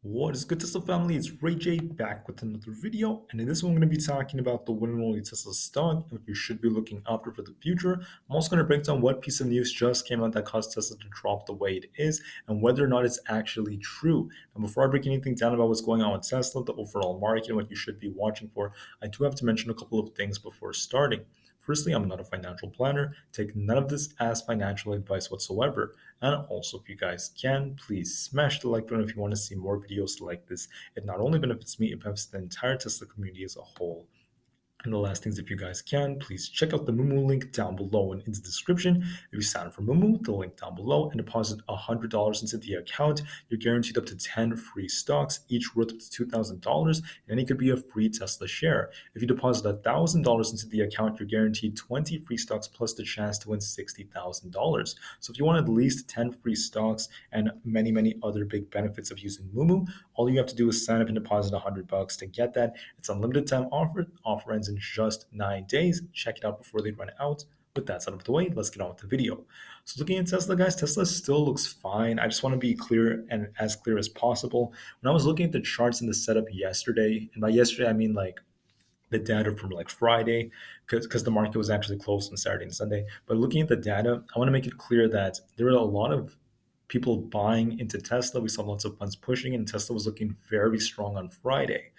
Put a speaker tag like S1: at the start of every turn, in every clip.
S1: What is good, Tesla family? It's Ray J back with another video, and in this one, I'm going to be talking about the win and only Tesla stock and what you should be looking after for the future. I'm also going to break down what piece of news just came out that caused Tesla to drop the way it is and whether or not it's actually true. And before I break anything down about what's going on with Tesla, the overall market, and what you should be watching for, I do have to mention a couple of things before starting. Firstly, I'm not a financial planner. Take none of this as financial advice whatsoever. And also, if you guys can, please smash the like button if you want to see more videos like this. It not only benefits me, it benefits the entire Tesla community as a whole. And the last things, if you guys can, please check out the Moomoo link down below and in the description. If you sign up for Moomoo, the link down below, and deposit $100 into the account, you're guaranteed up to 10 free stocks, each worth up to $2,000, and it could be a free Tesla share. If you deposit $1,000 into the account, you're guaranteed 20 free stocks plus the chance to win $60,000. So if you want at least 10 free stocks and many, many other big benefits of using Moomoo, all you have to do is sign up and deposit $100 to get that. It's unlimited time offer. Offer ends in just 9 days. Check it out before they run out. With that out of the way, let's get on with the video. So looking at Tesla, guys, Tesla still looks fine. I just want to be clear and as clear as possible. When I was looking at the charts in the setup yesterday, and by yesterday I mean like the data from like Friday, because the market was actually closed on Saturday and Sunday. But looking at the data, I want to make it clear that there are a lot of people buying into Tesla. We saw lots of funds pushing, and Tesla was looking very strong on Friday.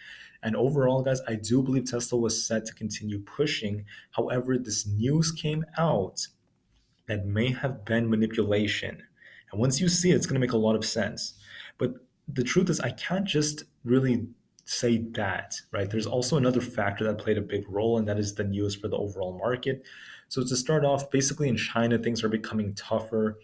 S1: And overall, guys, I do believe Tesla was set to continue pushing. However, this news came out that may have been manipulation. And once you see it, it's going to make a lot of sense. But the truth is, I can't just really say that, right? There's also another factor that played a big role, and that is the news for the overall market. So to start off, basically in China, things are becoming tougher.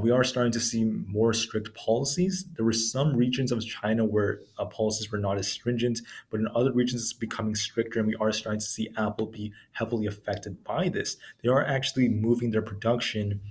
S1: We are starting to see more strict policies. There were some regions of China where policies were not as stringent, but in other regions it's becoming stricter, and we are starting to see Apple be heavily affected by this. They are actually moving their production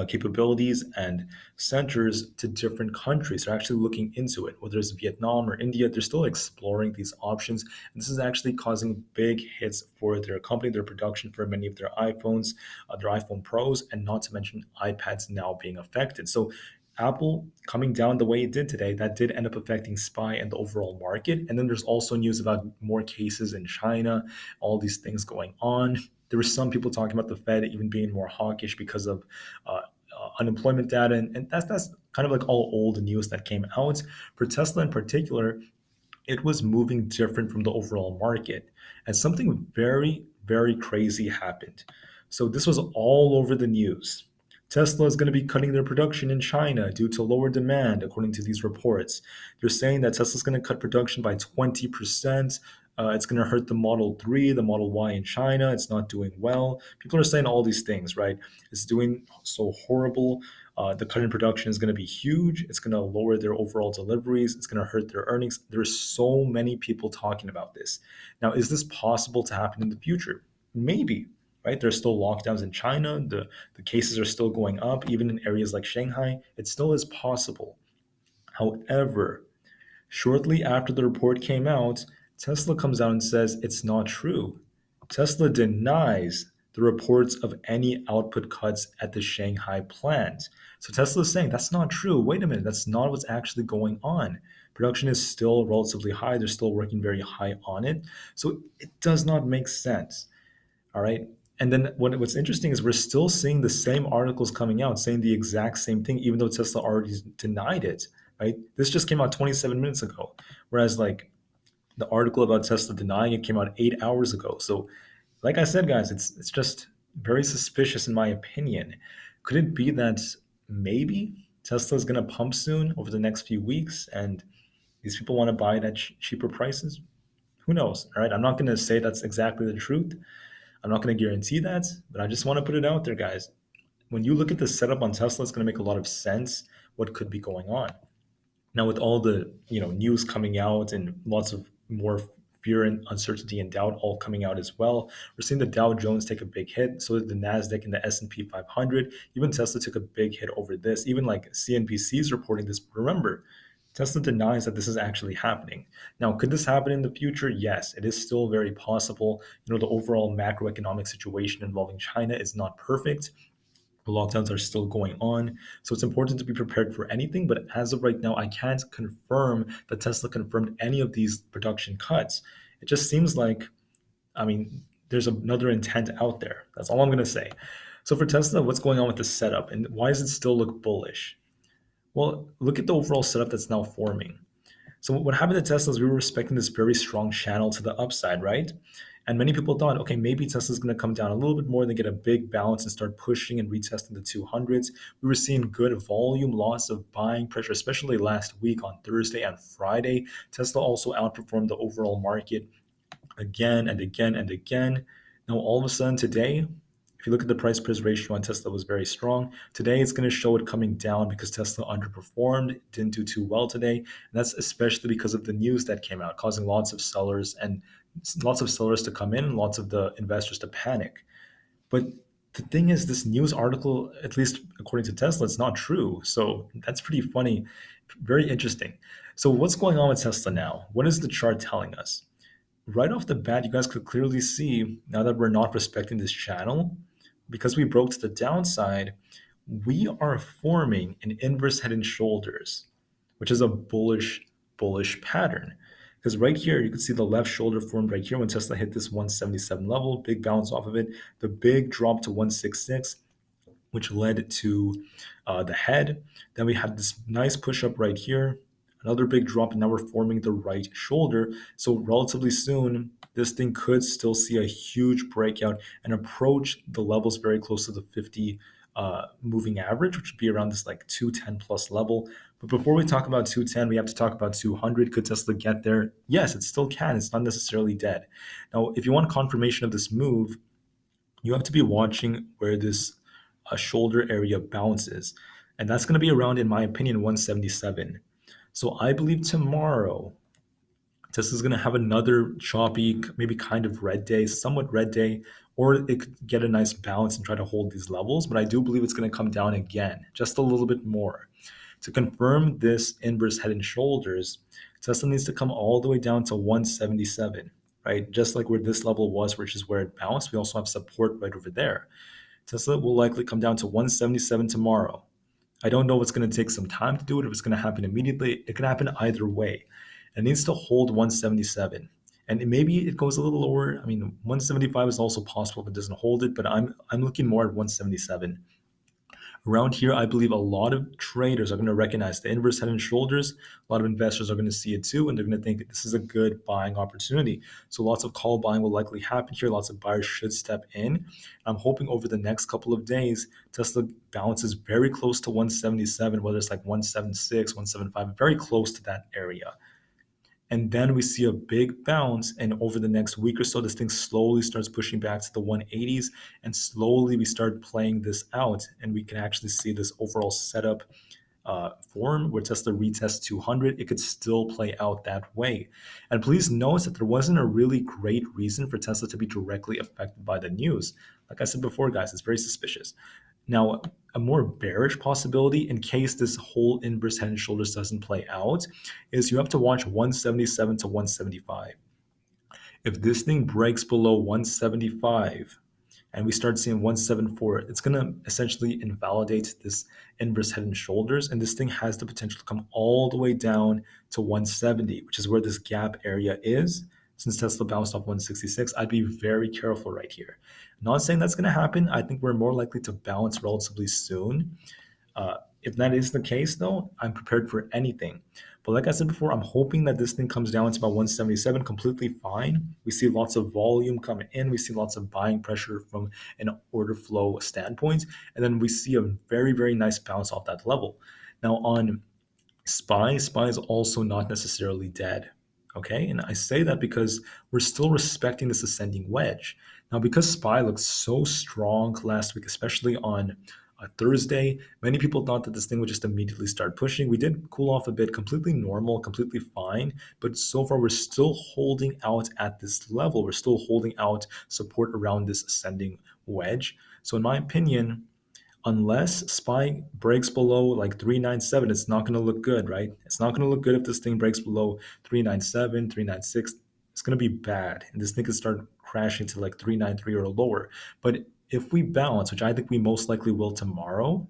S1: capabilities and centers to different countries. They're actually looking into it, whether it's Vietnam or India. They're still exploring these options. And this is actually causing big hits for their company, their production for many of their iPhones, their iPhone Pros, and not to mention iPads now being affected. So Apple coming down the way it did today, that did end up affecting SPY and the overall market. And then there's also news about more cases in China, all these things going on. There were some people talking about the Fed even being more hawkish because of unemployment data, and that's kind of like all old news that came out. For Tesla in particular, it was moving different from the overall market, and something very, very crazy happened. So this was all over the news. Tesla is going to be cutting their production in China due to lower demand, according to these reports. They're saying that Tesla's going to cut production by 20%. It's going to hurt the Model 3, the Model Y in China. It's not doing well. People are saying all these things, right? It's doing so horrible. The cut in production is going to be huge. It's going to lower their overall deliveries. It's going to hurt their earnings. There's so many people talking about this. Now, is this possible to happen in the future? Maybe, right? There's still lockdowns in China. The cases are still going up, even in areas like Shanghai. It still is possible. However, shortly after the report came out, Tesla comes out and says it's not true. Tesla denies the reports of any output cuts at the Shanghai plant. So Tesla is saying that's not true. Wait a minute, that's not what's actually going on. Production is still relatively high. They're still working very high on it. So it does not make sense. All right. And then what's interesting is we're still seeing the same articles coming out saying the exact same thing, even though Tesla already denied it. Right. This just came out 27 minutes ago. Whereas like the article about Tesla denying it came out 8 hours ago. So like I said, guys, it's just very suspicious in my opinion. Could it be that maybe Tesla is going to pump soon over the next few weeks and these people want to buy it at cheaper prices? Who knows? All right. I'm not going to say that's exactly the truth. I'm not going to guarantee that, but I just want to put it out there, guys. When you look at the setup on Tesla, it's going to make a lot of sense what could be going on. Now, with all the news coming out and lots of more fear and uncertainty and doubt all coming out as well, we're seeing the Dow Jones take a big hit. So did the Nasdaq and the S&P 500. Even Tesla took a big hit over this. Even like CNBC is reporting this. Remember, Tesla denies that this is actually happening. Now, could this happen in the future? Yes, it is still very possible. The overall macroeconomic situation involving China is not perfect. The lockdowns are still going on. So it's important to be prepared for anything. But as of right now, I can't confirm that Tesla confirmed any of these production cuts. It just seems like, I mean, there's another intent out there. That's all I'm going to say. So for Tesla, what's going on with the setup and why does it still look bullish? Well, look at the overall setup that's now forming. So what happened to Tesla is we were expecting this very strong channel to the upside, right? And many people thought, okay, maybe Tesla's going to come down a little bit more, then get a big bounce and start pushing and retesting the 200s. We were seeing good volume, lots of buying pressure, especially last week on Thursday and Friday. Tesla also outperformed the overall market again and again and again. Now, all of a sudden today, if you look at the price price ratio on Tesla, was very strong. Today, it's going to show it coming down because Tesla underperformed, didn't do too well today. And that's especially because of the news that came out, causing lots of sellers to come in and lots of the investors to panic. But the thing is, this news article, at least according to Tesla, it's not true. So that's pretty funny, very interesting. So what's going on with Tesla now? What is the chart telling us? Right off the bat, you guys could clearly see now that we're not respecting this channel, because we broke to the downside, we are forming an inverse head and shoulders, which is a bullish pattern. Because right here, you can see the left shoulder formed right here when Tesla hit this 177 level, big bounce off of it, the big drop to 166, which led to the head. Then we had this nice push up right here, another big drop, and now we're forming the right shoulder. So relatively soon, this thing could still see a huge breakout and approach the levels very close to the 50 moving average, which would be around this like 210 plus level. But before we talk about 210, we have to talk about 200. Could Tesla get there? Yes, it still can. It's not necessarily dead. Now, if you want confirmation of this move, you have to be watching where this shoulder area bounces. And that's going to be around, in my opinion, 177. So I believe tomorrow, Tesla's going to have another choppy, maybe kind of red day, somewhat red day, or it could get a nice bounce and try to hold these levels. But I do believe it's going to come down again, just a little bit more. To confirm this inverse head and shoulders, Tesla needs to come all the way down to 177, right? Just like where this level was, which is where it bounced. We also have support right over there. Tesla will likely come down to 177 tomorrow. I don't know if it's going to take some time to do it, if it's going to happen immediately. It can happen either way. It needs to hold 177. And maybe it goes a little lower. I mean, 175 is also possible if it doesn't hold it, but I'm looking more at 177. Around here, I believe a lot of traders are going to recognize the inverse head and shoulders. A lot of investors are going to see it too, and they're going to think this is a good buying opportunity. So lots of call buying will likely happen here. Lots of buyers should step in. I'm hoping over the next couple of days, Tesla bounces very close to 177, whether it's like 176, 175, very close to that area. And then we see a big bounce, and over the next week or so, this thing slowly starts pushing back to the 180s, and slowly we start playing this out, and we can actually see this overall setup form where Tesla retests 200. It could still play out that way. And please notice that there wasn't a really great reason for Tesla to be directly affected by the news. Like I said before, guys, it's very suspicious. Now, a more bearish possibility, in case this whole inverse head and shoulders doesn't play out, is you have to watch 177 to 175. If this thing breaks below 175 and we start seeing 174, it's going to essentially invalidate this inverse head and shoulders. And this thing has the potential to come all the way down to 170, which is where this gap area is. Since Tesla bounced off 166, I'd be very careful right here. Not saying that's going to happen. I think we're more likely to bounce relatively soon. If that is the case, though, I'm prepared for anything. But like I said before, I'm hoping that this thing comes down to about 177, completely fine. We see lots of volume coming in. We see lots of buying pressure from an order flow standpoint. And then we see a very, very nice bounce off that level. Now, on SPY is also not necessarily dead. Okay. And I say that because we're still respecting this ascending wedge. Now, because SPY looked so strong last week, especially on Thursday, many people thought that this thing would just immediately start pushing. We did cool off a bit, completely normal, completely fine. But so far, we're still holding out at this level. We're still holding out support around this ascending wedge. So, in my opinion, unless SPY breaks below like 397, it's not going to look good, right? It's not going to look good if this thing breaks below 397, 396. It's going to be bad. And this thing could start crashing to like 393 or lower. But If we bounce, which I think we most likely will tomorrow,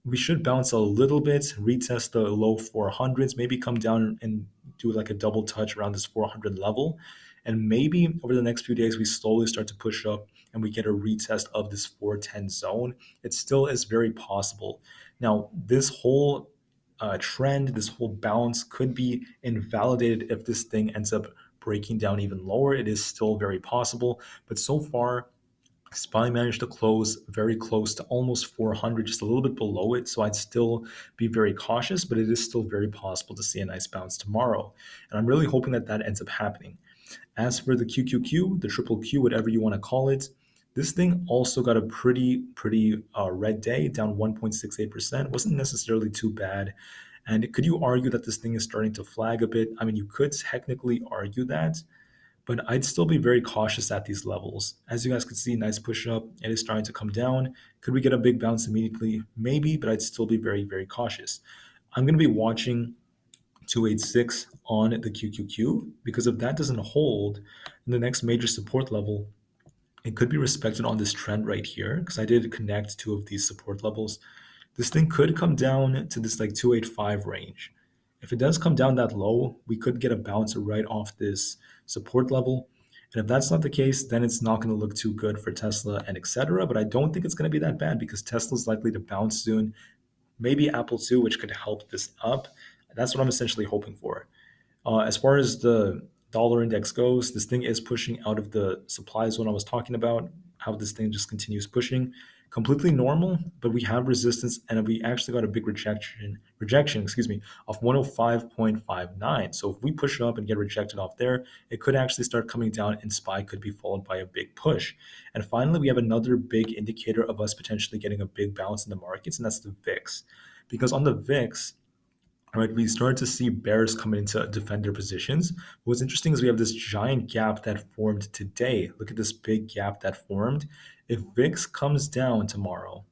S1: we should bounce a little bit, retest the low 400s, maybe come down and do like a double touch around this 400 level. And maybe over the next few days, we slowly start to push up and we get a retest of this 410 zone. It still is very possible. Now, this whole trend, this whole bounce could be invalidated if this thing ends up breaking down even lower. It is still very possible. But so far, SPY managed to close very close to almost 400, just a little bit below it. So I'd still be very cautious, but it is still very possible to see a nice bounce tomorrow. And I'm really hoping that that ends up happening. As for the QQQ, the triple Q, whatever you want to call it, this thing also got a pretty red day, down 1.68%. Wasn't necessarily too bad. And could you argue that this thing is starting to flag a bit? I mean, you could technically argue that, but I'd still be very cautious at these levels. As you guys can see, nice push up. It is starting to come down. Could we get a big bounce immediately? Maybe, but I'd still be very, very cautious. I'm going to be watching 286 on the QQQ because if that doesn't hold, then the next major support level, it could be respected on this trend right here because I did connect two of these support levels. This thing could come down to this like 285 range. If it does come down that low, we could get a bounce right off this support level. And if that's not the case, then it's not going to look too good for Tesla and etc. But I don't think it's going to be that bad because Tesla's likely to bounce soon. Maybe Apple too, which could help this up. That's what I'm essentially hoping for. As far as the dollar index goes, this thing is pushing out of the supply zone I was talking about, how this thing just continues pushing. Completely normal, but we have resistance and we actually got a big rejection, of 105.59. So if we push up and get rejected off there, it could actually start coming down and SPY could be followed by a big push. And finally, we have another big indicator of us potentially getting a big bounce in the markets, and that's the VIX. Because on the VIX, right, we started to see bears come into defend their positions. What's interesting is we have this giant gap that formed today. Look at this big gap that formed. If VIX comes down tomorrow,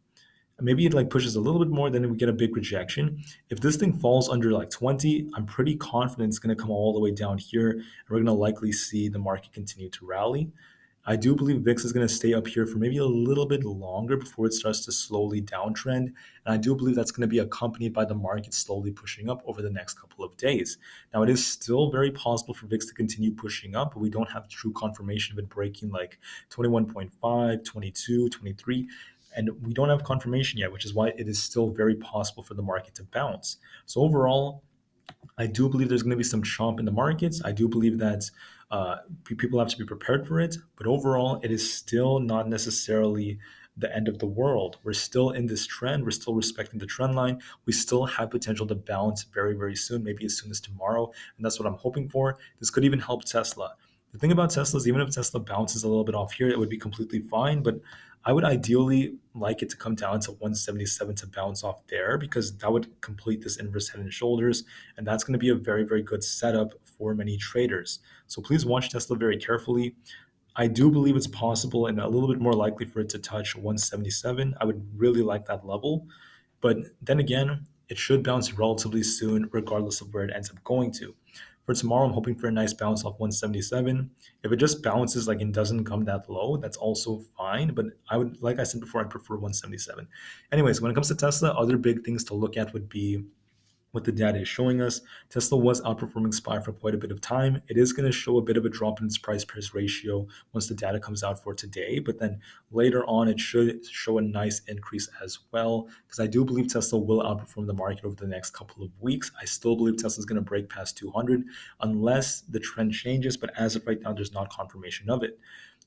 S1: maybe it like pushes a little bit more, then we get a big rejection. If this thing falls under like 20, I'm pretty confident it's going to come all the way down here, and we're going to likely see the market continue to rally. I do believe VIX is going to stay up here for maybe a little bit longer before it starts to slowly downtrend. And I do believe that's going to be accompanied by the market slowly pushing up over the next couple of days. Now, it is still very possible for VIX to continue pushing up, but we don't have true confirmation of it breaking like 21.5, 22, 23. And we don't have confirmation yet, which is why it is still very possible for the market to bounce. So overall, I do believe there's going to be some chomp in the markets. I do believe that people have to be prepared for it. But overall, it is still not necessarily the end of the world. We're still in this trend. We're still respecting the trend line. We still have potential to bounce very, very soon, maybe as soon as tomorrow. And that's what I'm hoping for. This could even help Tesla. The thing about Tesla is even if Tesla bounces a little bit off here, it would be completely fine. But I would ideally like it to come down to 177 to bounce off there because that would complete this inverse head and shoulders. And that's going to be a very, very good setup for many traders. So please watch Tesla very carefully. I do believe it's possible and a little bit more likely for it to touch 177. I would really like that level. But then again, it should bounce relatively soon, regardless of where it ends up going to. For tomorrow, I'm hoping for a nice bounce off 177. If it just bounces like and doesn't come that low, that's also fine. But I would, like I said before, I'd prefer 177. Anyways, when it comes to Tesla, other big things to look at would be what the data is showing us. Tesla was outperforming SPY for quite a bit of time. It is going to show a bit of a drop in its price ratio once the data comes out for today, but then later on it should show a nice increase as well because I do believe Tesla will outperform the market over the next couple of weeks. I still believe Tesla is going to break past 200 unless the trend changes, but as of right now, there's not confirmation of it.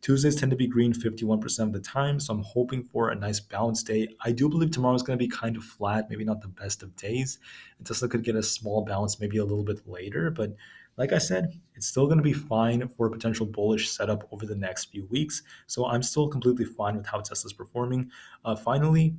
S1: Tuesdays tend to be green 51% of the time, so I'm hoping for a nice bounce day. I do believe tomorrow is going to be kind of flat, maybe not the best of days. And Tesla could get a small bounce maybe a little bit later, but like I said, it's still going to be fine for a potential bullish setup over the next few weeks. So I'm still completely fine with how Tesla's performing. Finally,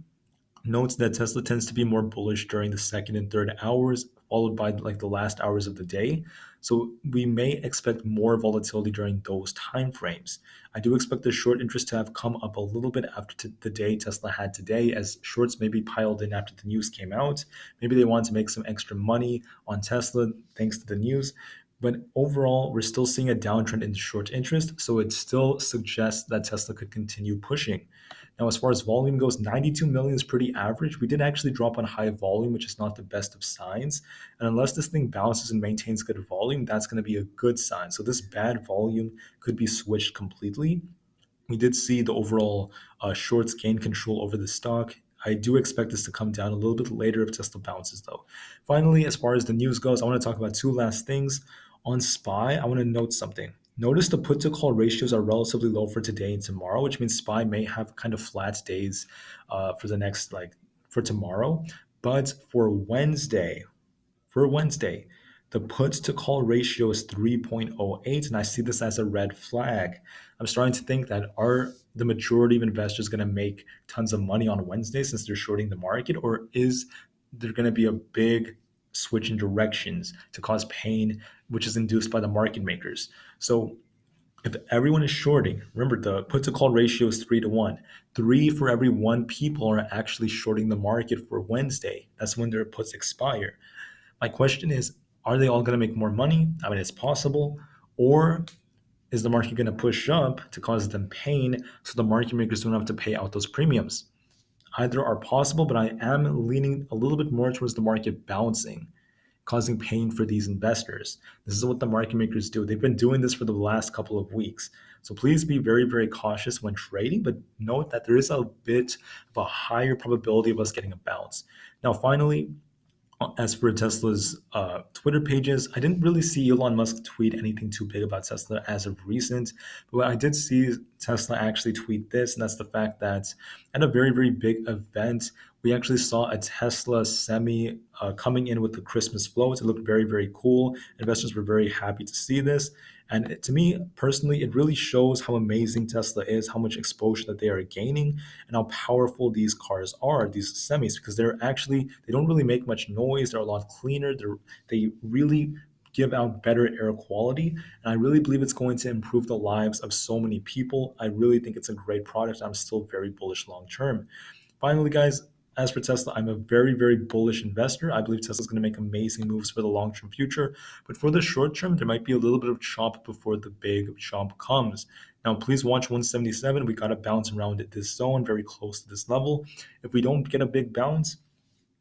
S1: notes that Tesla tends to be more bullish during the second and third hours, followed by like the last hours of the day. So we may expect more volatility during those time frames. I do expect the short interest to have come up a little bit after the day Tesla had today, as shorts maybe piled in after the news came out. Maybe they wanted to make some extra money on Tesla thanks to the news. But overall, we're still seeing a downtrend in short interest, so it still suggests that Tesla could continue pushing. Now, as far as volume goes, 92 million is pretty average. We did actually drop on high volume, which is not the best of signs. And unless this thing bounces and maintains good volume, that's going to be a good sign. So this bad volume could be switched completely. We did see the overall shorts gain control over the stock. I do expect this to come down a little bit later if Tesla bounces, though. Finally, as far as the news goes, I want to talk about two last things. On SPY, I want to note something. Notice the put to call ratios are relatively low for today and tomorrow, which means SPY may have kind of flat days for the next, like, for tomorrow. But for Wednesday, the put to call ratio is 3.08, and I see this as a red flag. I'm starting to think that are the majority of investors going to make tons of money on Wednesday since they're shorting the market, or is there going to be a big switch in directions to cause pain, which is induced by the market makers? So if everyone is shorting, remember the put to call ratio is 3 to 1. Three for every one people are actually shorting the market for Wednesday. That's when their puts expire. My question is, are they all going to make more money? I mean, it's possible. Or is the market going to push up to cause them pain so the market makers don't have to pay out those premiums? Either are possible, but I am leaning a little bit more towards the market bouncing, causing pain for these investors. This is what the market makers do. They've been doing this for the last couple of weeks. So please be very, very cautious when trading, but note that there is a bit of a higher probability of us getting a bounce. Now, finally, as for Tesla's Twitter pages, I didn't really see Elon Musk tweet anything too big about Tesla as of recent. But I did see Tesla actually tweet this, and that's the fact that at a very, very big event, we actually saw a Tesla semi coming in with the Christmas floats. It looked very, very cool. Investors were very happy to see this. And to me personally, it really shows how amazing Tesla is, how much exposure that they are gaining, and how powerful these cars are, these semis, because they don't really make much noise. They're a lot cleaner. They really give out better air quality. And I really believe it's going to improve the lives of so many people. I really think it's a great product. I'm still very bullish long term. Finally, guys, as for Tesla, I'm a very, very bullish investor. I believe Tesla's going to make amazing moves for the long term future. But for the short term, there might be a little bit of chop before the big chop comes. Now, please watch 177. We got to bounce around this zone, very close to this level. If we don't get a big bounce,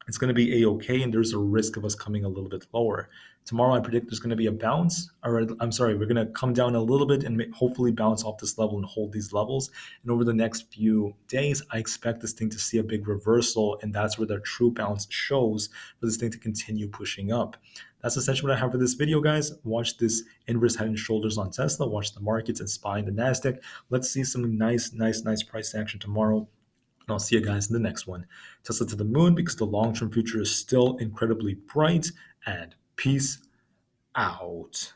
S1: it's going to be a-okay, and there's a risk of us coming a little bit lower. Tomorrow, I predict there's going to be a bounce. Or I'm sorry, we're going to come down a little bit and hopefully bounce off this level and hold these levels. And over the next few days, I expect this thing to see a big reversal, and that's where the true bounce shows for this thing to continue pushing up. That's essentially what I have for this video, guys. Watch this inverse head and shoulders on Tesla. Watch the markets and SPY in the NASDAQ. Let's see some nice price action tomorrow. And I'll see you guys in the next one. Tesla to the moon, because the long term future is still incredibly bright. And peace out.